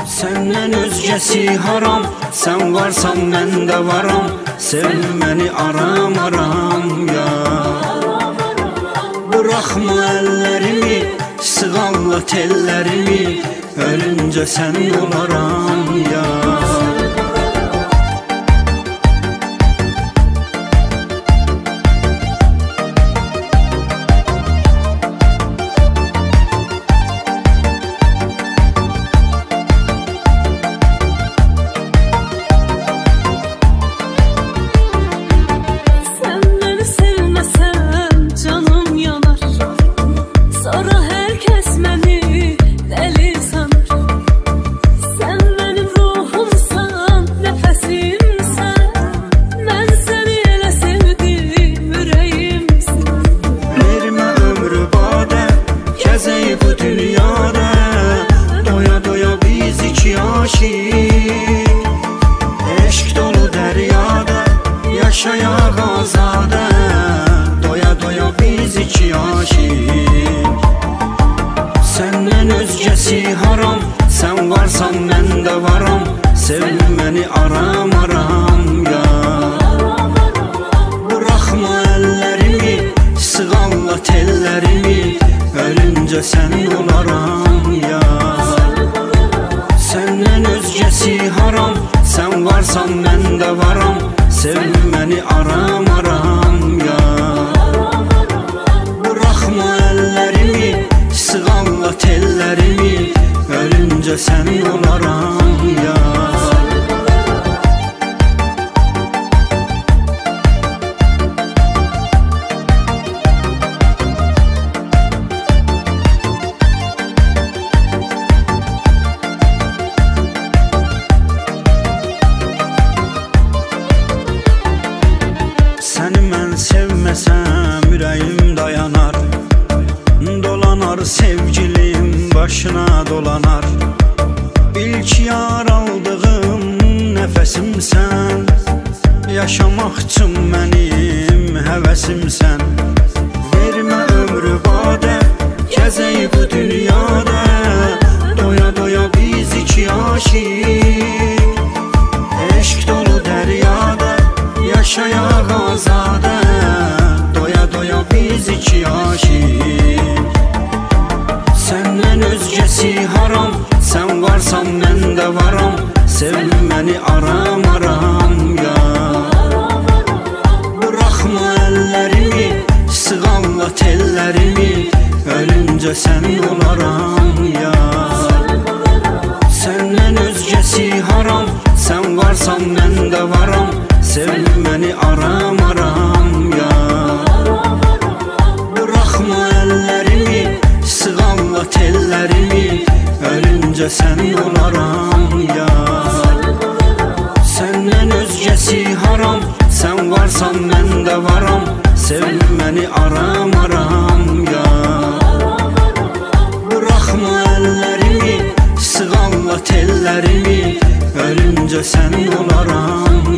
Senden özgesi haram, sen varsan ben de varam. Sevmeni aram aram ya. Bırakma ellerimi, sığalla tellerimi, ölünce sen olaram ya. Bu dünyada doya doya biz iki aşık, eşk dolu deryada yaşayak azade. Doya doya biz iki aşık. Senden özgesi haram, sen varsan ben de varam. Sevmeni aram aram ya. Bırakma ellerimi, sığalla tellerimi, ölünce sen olaram ya. Senden özgesi haram, sen varsan ben de varam. Sevmeni aram aram ya. Bırakma ellerimi, sığalla tellerimi, ölünce sen olaram ya. Səni mən sevməsəm ürəyim dayanar. Dolanar sevgilim başına dolanar. İlk yar aldığım nəfəsimsən, yaşamaq üçün mənim həvəsimsən. Vermə ömrü badə, gəzək bu dünyada, doya doya biz iki aşık, eşk dolu deryada yaşayak azade. Doya doya biz iki aşık. Senden özgesi haram, sen varsan ben de varam. Sevmeni aram aram ya. Bırakma ellerimi, sığalla tellerimi, ölünce sen olaram ya. Senden özgesi haram, sen varsan ben de varam. Sevmeni aram aram ya. Bırakma ellerimi, sığalla tellerimi, ölünce sen olaram ya. Senden özgesi haram, sen varsan ben de varam. Sevmeni aram aram ya. Bırakma ellerimi, sığalla tellerimi, ölünce sen olaram